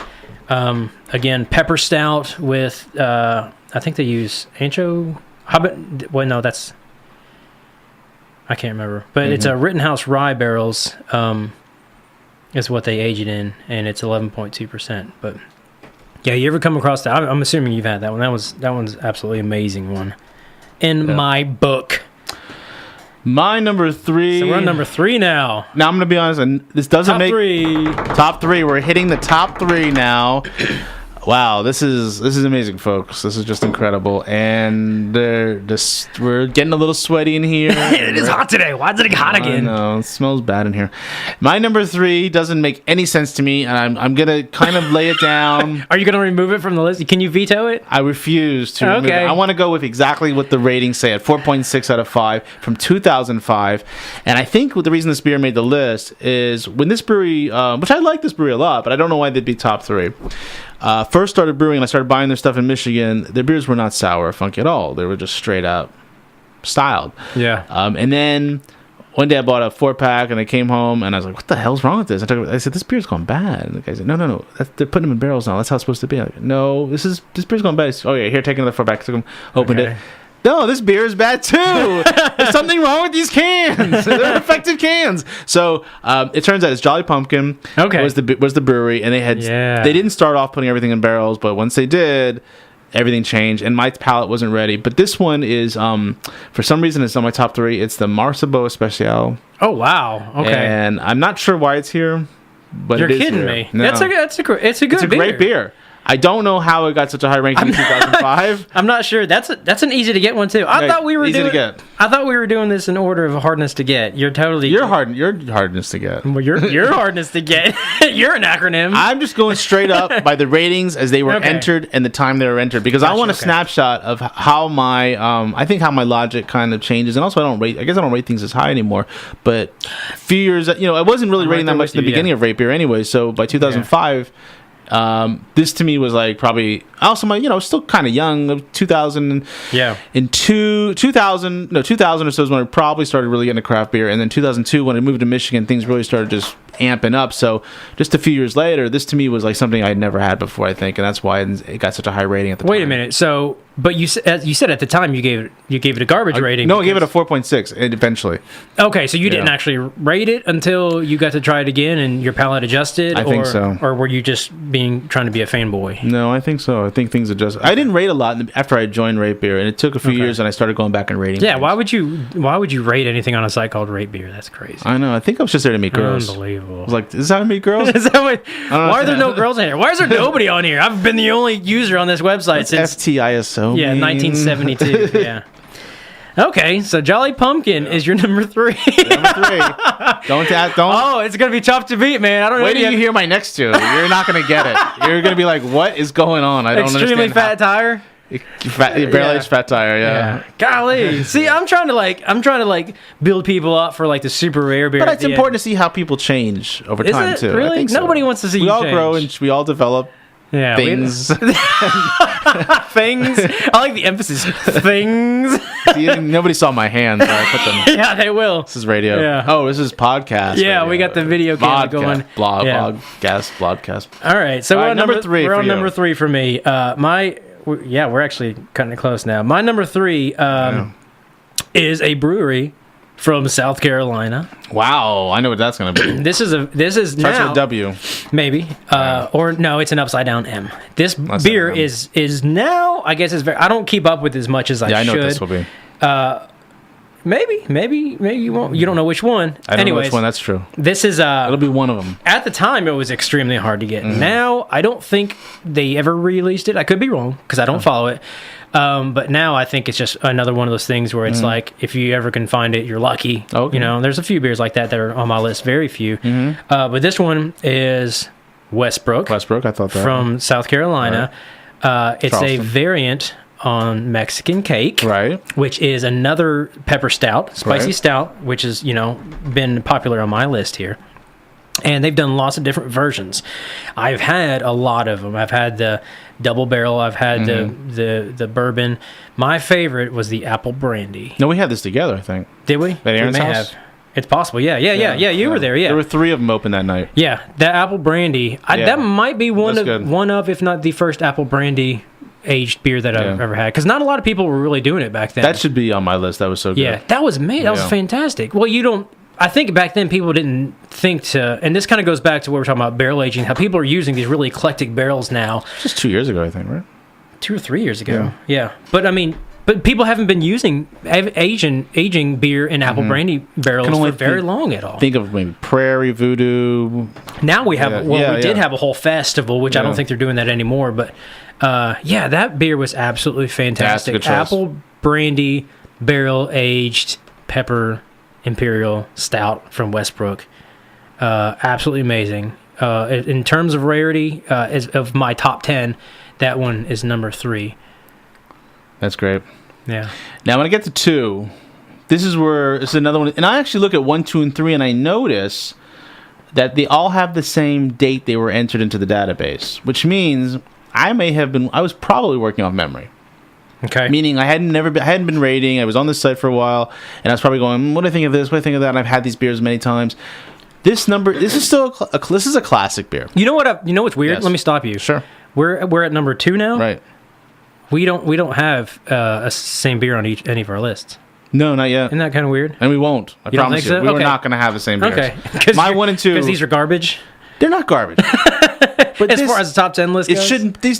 Again, pepper stout with I think they use ancho. Well, no, that's I can't remember, but it's a Rittenhouse rye barrels. Is what they age it in, and it's 11.2%. But yeah, you ever come across that? I'm assuming you've had that one. That one's absolutely amazing one in my book. My number 3. So we're on number 3 now. Now I'm gonna be honest, and this doesn't Top 3. Top 3. We're hitting the top 3 now. Wow, this is amazing, folks. This is just incredible, and we're getting a little sweaty in here. It is hot today. Why is it hot again? I know, it smells bad in here. My number 3 doesn't make any sense to me, and I'm gonna kind of lay it down. Are you gonna remove it from the list? Can you veto it? I refuse to. Remove it. I want to go with exactly what the ratings say at 4.6 out of 5 from 2005, and I think the reason this beer made the list is when this brewery, which I like this brewery a lot, but I don't know why they'd be top 3. First started brewing, and I started buying their stuff in Michigan. Their beers were not sour or funky at all. They were just straight up styled. Yeah. And then one day I bought a 4-pack, and I came home, and I was like, what the hell's wrong with this? I said, this beer's going bad. And the guy said, no. They're putting them in barrels now. That's how it's supposed to be. I'm like, no, this beer's going bad. He said, oh, yeah, here, take another 4-pack. Took them, opened it. No, this beer is bad too. There's something wrong with these cans. They're defective cans. So it turns out it's Jolly Pumpkin. Was the brewery, and they didn't start off putting everything in barrels, but once they did, everything changed, and my palate wasn't ready. But this one is, for some reason, it's on my top 3. It's the Marcebo Especial. Oh wow! Okay, and I'm not sure why it's here, but you're it is kidding here. me. No. It's a great beer. I don't know how it got such a high ranking in 2005. I'm not sure. That's an easy to get one too. I thought we were doing this in order of hardness to get. You're hardness to get. Well, your hardness to get. You're an acronym. I'm just going straight up by the ratings as they were entered and the time they were entered, because I want a snapshot of how my how my logic kind of changes, and also I don't rate things as high anymore. But a few years, I wasn't really rating that much in the beginning of RateBeer anyway. So by 2005. This to me was like probably also still kind of young. 2000 or so is when I probably started really getting into craft beer, and then 2002 when I moved to Michigan, things really started just amping up. So just a few years later, this to me was like something I'd never had before, I think, and that's why it got such a high rating at the time. Wait a minute, so but you said at the time you gave it a garbage rating. No, I gave it a 4.6 eventually. Okay, so you didn't actually rate it until you got to try it again and your palate adjusted. I think so. Or were you just trying to be a fanboy? No, I think so. I think things adjust. I didn't rate a lot after I joined RateBeer, and it took a few years, and I started going back and rating. Yeah, things. why would you rate anything on a site called RateBeer? That's crazy. I know. I think I was just there to meet girls. Unbelievable. I was like, is this how I meet girls? Is that why are there no girls in here? Why is there nobody on here? I've been the only user on this website since FTISO. Yeah, 1972. Yeah. Okay, so Jolly Pumpkin is your number 3. Number 3. Don't. Oh, it's gonna be tough to beat, man. I don't know. Wait till you hear my next 2. You're not gonna get it. You're gonna be like, "What is going on?" I don't understand. Extremely fat tire. Barrel-aged fat tire. Yeah. Golly. See, I'm trying to build people up for like the super rare beer. But it's important to see how people change over time too. Really? I think so. Nobody wants to see you change. We all grow and we all develop. Yeah, things. Things. I like the emphasis. Things. Nobody saw my hands. So I put them. Yeah, they will. This is radio. Yeah. Oh, this is podcast. Yeah, radio. we got the video camera going. Blogcast. All right, so we're on number 3. We're on number 3 for me. We're actually cutting it close now. My number 3 is a brewery from South Carolina. Wow, I know what that's going to be. This is Starts now with a W. maybe or no, it's an upside down M. This beer is now, I guess it's very. I don't keep up with as much as I should. I know what this will be. Maybe you won't. You don't know which one. I don't know which one. That's true. This is it'll be one of them. At the time, it was extremely hard to get. Now, I don't think they ever released it. I could be wrong because I don't follow it. But now I think it's just another one of those things where it's like, if you ever can find it, you're lucky. Okay. You know, there's a few beers like that are on my list. Very few. But this one is Westbrook. I thought that. From South Carolina. Right. It's Charleston. a variant on Mexican cake, right? Which is another pepper stout, spicy stout, which has, been popular on my list here. And they've done lots of different versions. I've had a lot of them. I've had the double barrel. I've had the bourbon. My favorite was the apple brandy. No, we had this together, I think. Did we? At Aaron's house? It's possible. Yeah. You were there. Yeah. There were 3 of them open that night. Yeah, that apple brandy. That might be one of, if not the first apple brandy aged beer that I've ever had, because not a lot of people were really doing it back then. That should be on my list. That was so good. Yeah, that was fantastic. Well, I think back then people didn't think to, and this kind of goes back to what we're talking about barrel aging, how people are using these really eclectic barrels now. Just 2 years ago, I think, right? 2 or 3 years ago. Yeah. But people haven't been using aging beer in apple brandy barrels for very long at all. Think of maybe Prairie Voodoo. Now we have, we did have a whole festival, which I don't think they're doing that anymore, but that beer was absolutely fantastic. Apple brandy barrel aged pepper imperial stout from Westbrook. Absolutely amazing. In terms of rarity, of my top 10, that one is number 3. That's great. Yeah. Now, when I get to 2, this is another one. And I actually look at 1, 2, and 3, and I notice that they all have the same date they were entered into the database, which means I was probably working off memory. Okay. Meaning I hadn't been rating. I was on this site for a while, and I was probably going, what do I think of this? What do I think of that? And I've had these beers many times. This is still this is a classic beer. You know what's weird? Yes. Let me stop you. Sure. We're at number 2 now. Right. We don't have a same beer on any of our lists. No, not yet. Isn't that kind of weird? And we won't. I promise you. So? We're not going to have the same beers. Okay. My 1 and 2. Because these are garbage. They're not garbage. But as far as the top 10 list goes?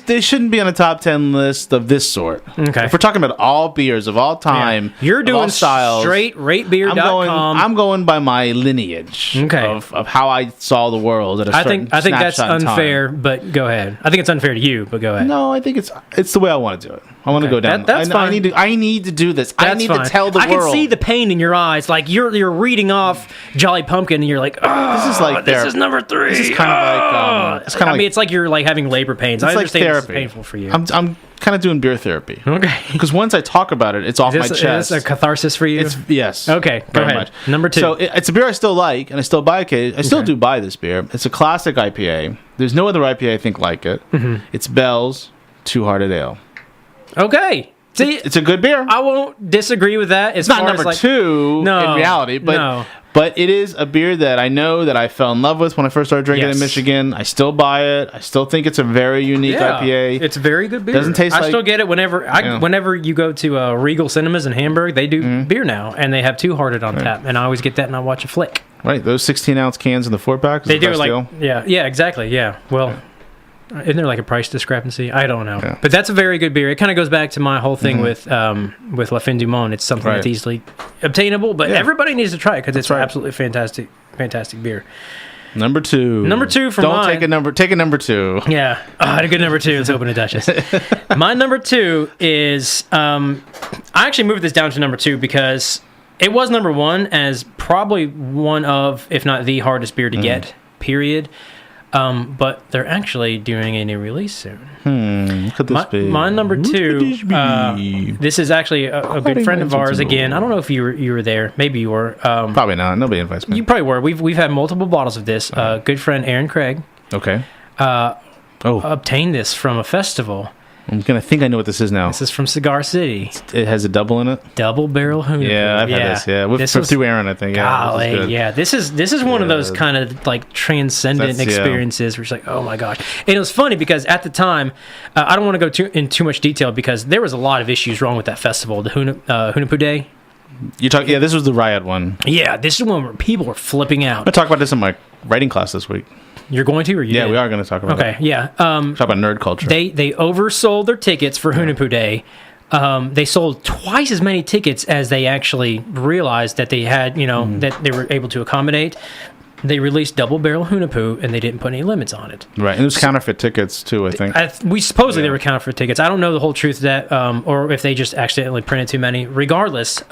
They shouldn't be on a top 10 list of this sort. Okay. If we're talking about all beers of all time, you're doing all styles, straight ratebeer.com. I'm going by my lineage of how I saw the world at a certain I think that's snapshot in unfair, time. but go ahead. I think it's unfair to you, but go ahead. No, I think it's the way I want to do it. I want to go down. That's fine. I need to do this. I need to tell the world. I can see the pain in your eyes. Like you're reading off Jolly Pumpkin, and you're like, oh, this is number 3. This is kind of like it's like you're like having labor pains. I understand therapy. It's painful for you. I'm kind of doing beer therapy. Okay. Because once I talk about it, it's off my chest. Is this a catharsis for you? Yes. Okay, go ahead. Much. Number 2. So it's a beer I still like, and I still buy occasionally. I still do buy this beer. It's a classic IPA. There's no other IPA I think like it. Mm-hmm. It's Bell's Two Hearted Ale. Okay. See, it's a good beer. I won't disagree with that. It's not number 2 in reality, but it is a beer that I know that I fell in love with when I first started drinking in Michigan. I still buy it. I still think it's a very unique IPA. It's a very good beer. Doesn't taste I still get it whenever you go to Regal Cinemas in Hamburg. They do beer now, and they have Two Hearted on tap, and I always get that and I watch a flick. Right, those 16-ounce cans in the 4-pack. They do exactly. Yeah, well. Isn't there like a price discrepancy? I don't know. Yeah. But that's a very good beer. It kind of goes back to my whole thing with La Fin du Monde. It's something that's easily obtainable, but everybody needs to try it because it's absolutely fantastic beer. Number 2. Number 2 for Don't mine. take a number 2. Yeah. I had a good number 2. Let's open a Duchess. My number 2 is... I actually moved this down to number 2 because it was number 1 as probably one of, if not the hardest beer to get, period. But they're actually doing a new release soon. Could this be? My number 2. This is actually a good friend of ours. Again, I don't know if you were there. Maybe you were. Probably not. Nobody invites me. You probably were. We've had multiple bottles of this. Good friend Aaron Craig. Okay. Obtained this from a festival. I'm gonna think I know what this is now. This is from Cigar City. It has a double in it. Double barrel Hoonapoo. Yeah, I've had this. Yeah, through Aaron, I think. Golly, this is one of those kind of like transcendent experiences where it's like, oh my gosh. And it was funny because at the time, I don't want to go in too much detail because there was a lot of issues wrong with that festival, the Hoonapoo Day. Yeah, this was the riot one. Yeah, this is one where people were flipping out. I'm gonna talk about this in my writing class this week. You're going to, or you? Yeah, did? we are going to talk about. Okay, that. yeah. Talk about nerd culture. They oversold their tickets for Hunapoo Day. They sold twice as many tickets as they actually realized that they had, that they were able to accommodate. They released Double Barrel Hunapoo, and they didn't put any limits on it. Right, and it was counterfeit tickets too, I think. Supposedly they were counterfeit tickets. I don't know the whole truth of that, or if they just accidentally printed too many. Regardless,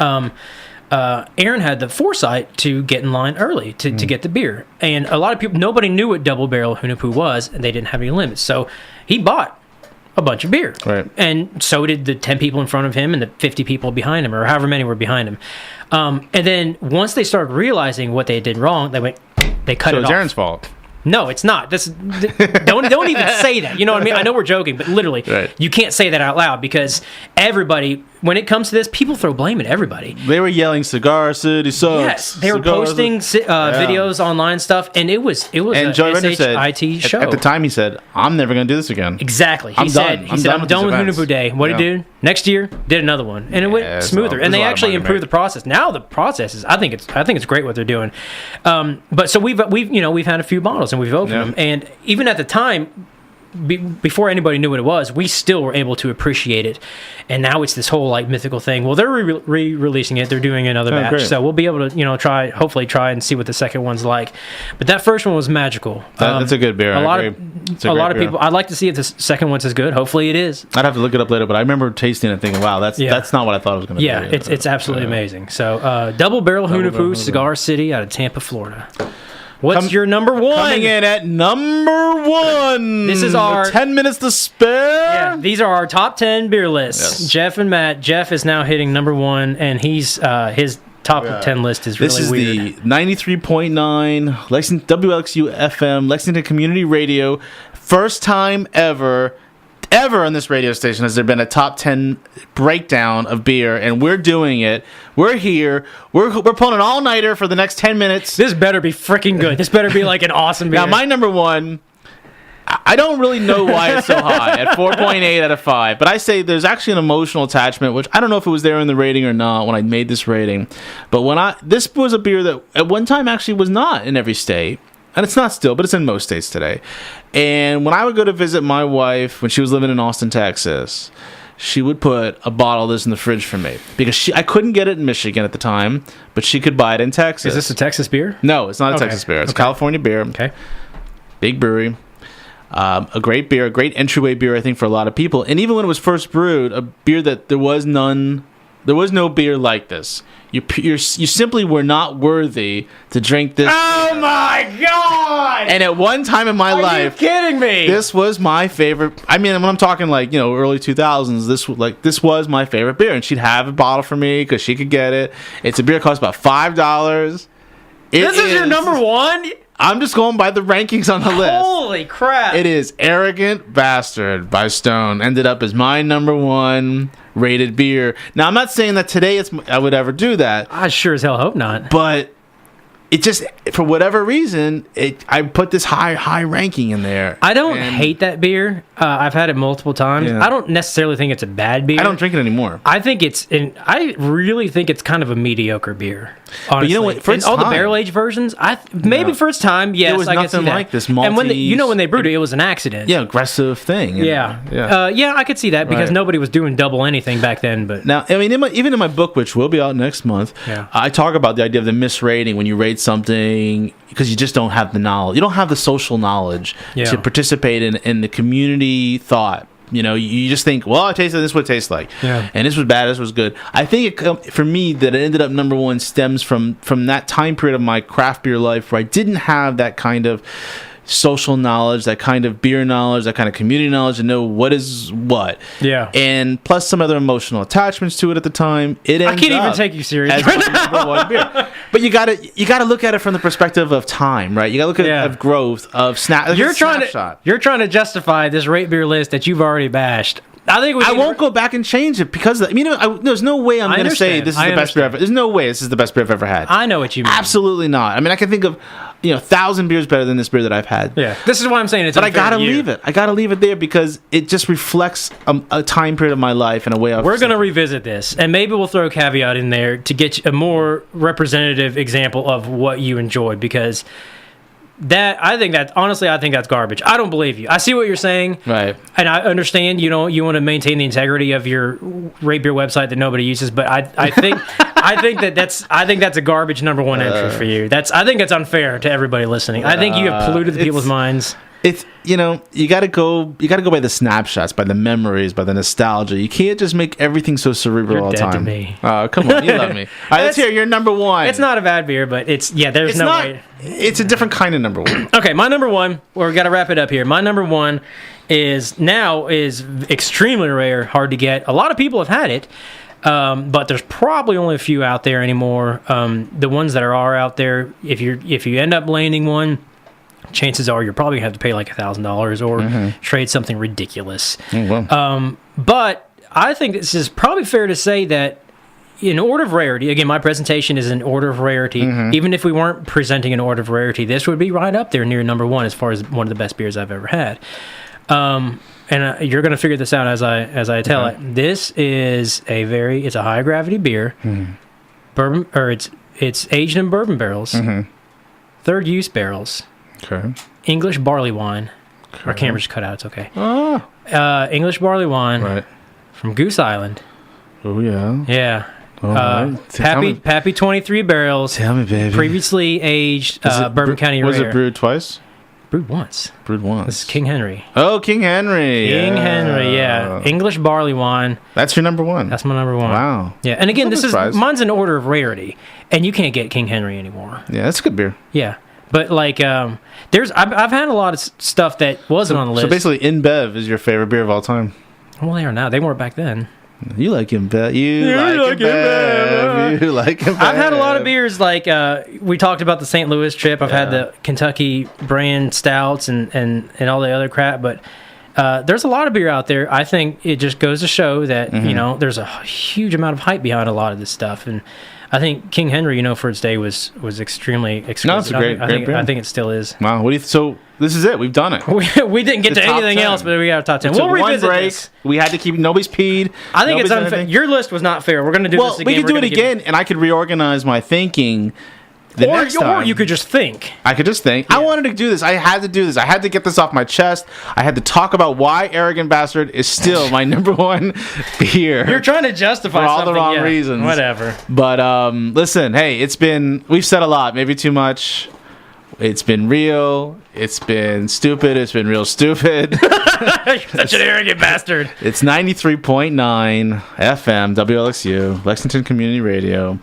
Aaron had the foresight to get in line early to get the beer. And a lot of people, nobody knew what Double Barrel Hunapoo was, and they didn't have any limits. So he bought a bunch of beer. Right. And so did the 10 people in front of him and the 50 people behind him, or however many were behind him. And then once they started realizing what they did wrong, they cut it off. So it's Aaron's fault. No, it's not. Don't even say that. You know what I mean? I know we're joking, but literally, You can't say that out loud, because everybody, when it comes to this, people throw blame at everybody. They were yelling "Cigar City sucks." Yes, they were posting videos online stuff, and it was and Joey Renner said, IT show. At the time, he said, "I'm never going to do this again." Exactly. He said, "I'm done with Hunapoo Day." What did he do? Next year, did another one, and it went smoother. And they actually improved the process. Now the process is, I think it's great what they're doing. But so we've had a few bottles and we've opened them, and even at the time, before anybody knew what it was, we still were able to appreciate it. And now it's this whole mythical thing. Well, they're re-releasing it. They're doing another batch, great. so we'll be able to hopefully try and see what the second one's like. But that first one was magical. That's a good beer. A lot of people. I'd like to see if the second one's as good. Hopefully, it is. I'd have to look it up later, but I remember tasting it and thinking, "Wow, that's not what I thought it was going to be." Yeah, it's absolutely amazing. So, Double Barrel Hunapoo, Cigar City, out of Tampa, Florida. What's your number one? Coming in at number one. This is our 10 minutes to spare. Yeah, these are our top 10 beer lists. Yes. Jeff and Matt. Jeff is now hitting number one, and he's his top 10 list is really weird. This is the 93.9 Lexington WLXU FM Lexington Community Radio. First time ever on this radio station has there been a top 10 breakdown of beer, and we're doing it. We're here. We're pulling an all-nighter for the next 10 minutes. This better be freaking good. This better be like an awesome beer. Now, my number one, I don't really know why it's so high at 4.8 out of 5, but I say there's actually an emotional attachment, which I don't know if it was there in the rating or not when I made this rating. But this was a beer that at one time actually was not in every state. And it's not still, but it's in most states today. And when I would go to visit my wife when she was living in Austin, Texas, she would put a bottle of this in the fridge for me. Because I couldn't get it in Michigan at the time, but she could buy it in Texas. Is this a Texas beer? No, it's not a Texas beer. It's a California beer. Okay. Big brewery. A great beer, a great entryway beer, I think, for a lot of people. And even when it was first brewed, a beer that there was no beer like this. You simply were not worthy to drink this. Oh my god! And at one time in my life, are you kidding me? This was my favorite. I mean, when I'm talking early 2000s, this was my favorite beer, and she'd have a bottle for me because she could get it. It's a beer that costs about $5. This is your number one? I'm just going by the rankings on the list. Holy crap! It is Arrogant Bastard by Stone. Ended up as my number one rated beer. Now, I'm not saying that today I would ever do that. I sure as hell hope not. But it just, for whatever reason, I put this high ranking in there. I don't hate that beer. I've had it multiple times. Yeah. I don't necessarily think it's a bad beer. I don't drink it anymore. I really think it's kind of a mediocre beer. Honestly. But you know what? For all the barrel aged versions, first time, yes, there was nothing like this. And when they brewed it, it was an accident. Yeah, aggressive thing. Yeah, I could see that because nobody was doing double anything back then. But now, I mean, even in my book, which will be out next month, I talk about the idea of the misrating when you rate something because you just don't have the knowledge. You don't have the social knowledge to participate in the community thought. You just think, well, I tasted this, what it tastes like. Yeah. And this was bad, this was good. I think for me that it ended up number one stems from that time period of my craft beer life where I didn't have that kind of social knowledge, that kind of beer knowledge, that kind of community knowledge to know what is what. Yeah. And plus some other emotional attachments to it at the time. I can't even take you serious as right number one beer. But you gotta look at it from the perspective of time, right? You gotta look at it of growth, of snapshot. You're trying to justify this rate beer list that you've already bashed. I think I won't go back and change it because there's no way I'm going to say this is the best beer ever. There's no way this is the best beer I've ever had. I know what you mean. Absolutely not. I mean, I can think of 1,000 beers better than this beer that I've had. Yeah, this is why I'm saying it's. But I gotta leave it. I gotta leave it there because it just reflects a time period of my life in a way. We're gonna revisit this, and maybe we'll throw a caveat in there to get a more representative example of what you enjoyed because. I think that's garbage. I don't believe you. I see what you're saying, right? And I understand. You want to maintain the integrity of your RateBeer website that nobody uses, but I think that's a garbage number one entry for you. I think it's unfair to everybody listening. I think you have polluted the people's minds. It's you gotta go by the snapshots, by the memories, by the nostalgia. You can't just make everything so cerebral all the time. You're dead to me. Oh, come on, you love me. All right, let's hear your number one. It's not a bad beer, but there's no way. It's a different kind of number one. Okay, my number one. We got to wrap it up here. My number one is extremely rare, hard to get. A lot of people have had it. But there's probably only a few out there anymore. The ones that are out there, if you end up landing one, chances are you're probably going to have to pay like $1,000 or trade something ridiculous. Oh, wow. But I think this is probably fair to say that in order of rarity, again, my presentation is in order of rarity. Even if we weren't presenting an order of rarity, this would be right up there near number one as far as one of the best beers I've ever had. And you're going to figure this out as I tell it. This is it's a high gravity beer, bourbon, or it's aged in bourbon barrels, third use barrels, English barley wine. Our camera's cut out. It's okay. English barley wine, right, from Goose Island. Oh yeah, yeah. Right. Pappy 23 barrels. Tell me, baby. Previously aged Bourbon County Was Rare. it brewed twice? Brewed once. This is King Henry. Oh, King Henry. King Henry, yeah. English barley wine. That's your number one. That's my number one. Wow. Yeah, and again, mine's an order of rarity, and you can't get King Henry anymore. Yeah, that's a good beer. Yeah, but like, I've had a lot of stuff that wasn't on the list. So basically, InBev is your favorite beer of all time. Well, they are now. They weren't back then. You like InBev. You like InBev. You like InBev. I've had a lot of beers like we talked about the St. Louis trip. I've had the Kentucky brand stouts and all the other crap, but there's a lot of beer out there. I think it just goes to show that there's a huge amount of hype behind a lot of this stuff, and I think King Henry, for its day was extremely exquisite. No, it's a great beer. I think it still is. Wow. So this is it. We've done it. We didn't get to anything else, but we got a top 10. We'll revisit this. We had to keep nobody's peed. I think it's unfair. Your list was not fair. We're going to do this again. We could do it again, and I could reorganize my thinking. Next time, or you could just think. I could just think. Yeah. I wanted to do this. I had to do this. I had to get this off my chest. I had to talk about why Arrogant Bastard is still my number one beer. You're trying to justify for all the wrong reasons. Whatever. But listen, hey, we've said a lot, maybe too much. It's been real. It's been stupid. It's been real stupid. You're such an arrogant bastard. It's 93.9 FM, WLXU, Lexington Community Radio.